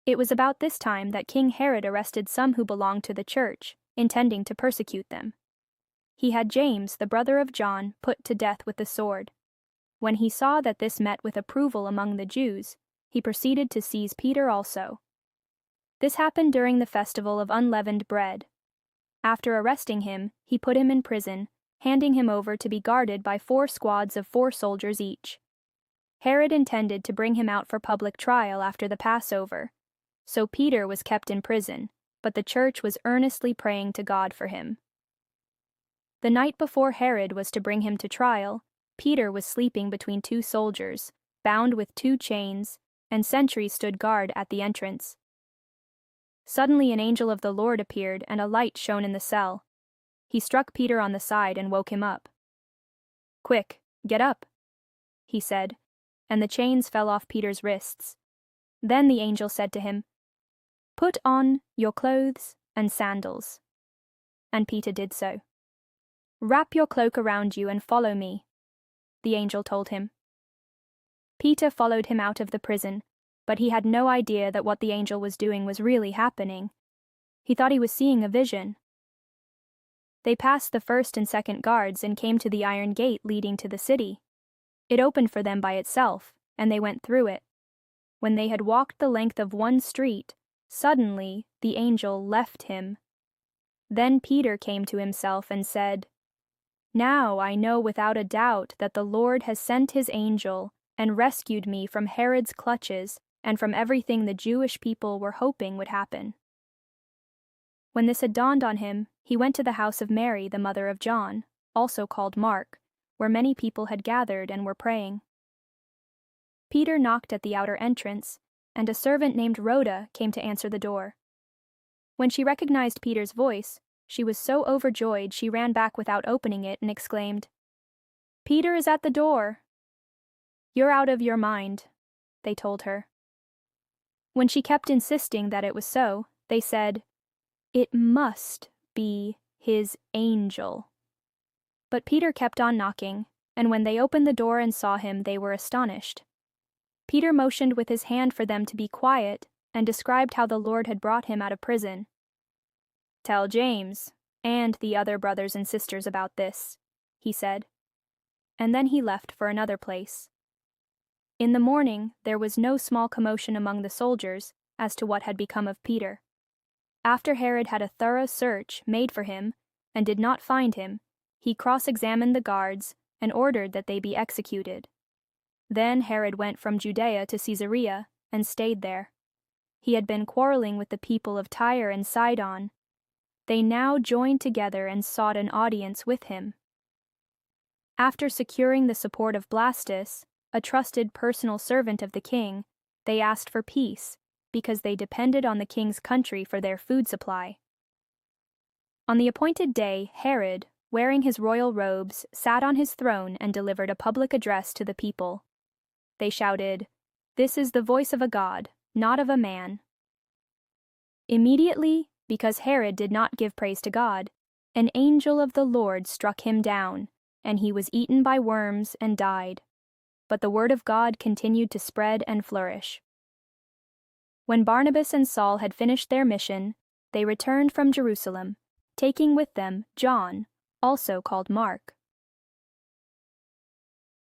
It was about this time that King Herod arrested some who belonged to the church, intending to persecute them. He had James, the brother of John, put to death with the sword. When he saw that this met with approval among the Jews, he proceeded to seize Peter also. This happened during the festival of unleavened bread. After arresting him, he put him in prison, handing him over to be guarded by 4 squads of 4 soldiers each. Herod intended to bring him out for public trial after the Passover, so Peter was kept in prison, but the church was earnestly praying to God for him. The night before Herod was to bring him to trial, Peter was sleeping between 2 soldiers, bound with 2 chains, and sentries stood guard at the entrance. Suddenly an angel of the Lord appeared and a light shone in the cell. He struck Peter on the side and woke him up. "Quick, get up," he said, and the chains fell off Peter's wrists. Then the angel said to him, "Put on your clothes and sandals." And Peter did so. "Wrap your cloak around you and follow me," the angel told him. Peter followed him out of the prison, but he had no idea that what the angel was doing was really happening. He thought he was seeing a vision. They passed the 1st and 2nd guards and came to the iron gate leading to the city. It opened for them by itself, and they went through it. When they had walked the length of 1 street, suddenly the angel left him. Then Peter came to himself and said, "Now I know without a doubt that the Lord has sent his angel and rescued me from Herod's clutches and from everything the Jewish people were hoping would happen." When this had dawned on him, he went to the house of Mary, the mother of John, also called Mark, where many people had gathered and were praying. Peter knocked at the outer entrance, and a servant named Rhoda came to answer the door. When she recognized Peter's voice, she was so overjoyed she ran back without opening it and exclaimed, "Peter is at the door." "You're out of your mind," they told her. When she kept insisting that it was so, they said, "It must be his angel." But Peter kept on knocking, and when they opened the door and saw him, they were astonished. Peter motioned with his hand for them to be quiet and described how the Lord had brought him out of prison. "Tell James and the other brothers and sisters about this," he said. And then he left for another place. In the morning, there was no small commotion among the soldiers as to what had become of Peter. After Herod had a thorough search made for him and did not find him, he cross-examined the guards and ordered that they be executed. Then Herod went from Judea to Caesarea and stayed there. He had been quarreling with the people of Tyre and Sidon. They now joined together and sought an audience with him. After securing the support of Blastus, a trusted personal servant of the king, they asked for peace, because they depended on the king's country for their food supply. On the appointed day, Herod, wearing his royal robes, sat on his throne and delivered a public address to the people. They shouted, "This is the voice of a God, not of a man." Immediately, because Herod did not give praise to God, an angel of the Lord struck him down, and he was eaten by worms and died. But the word of God continued to spread and flourish. When Barnabas and Saul had finished their mission, they returned from Jerusalem, taking with them John, also called Mark.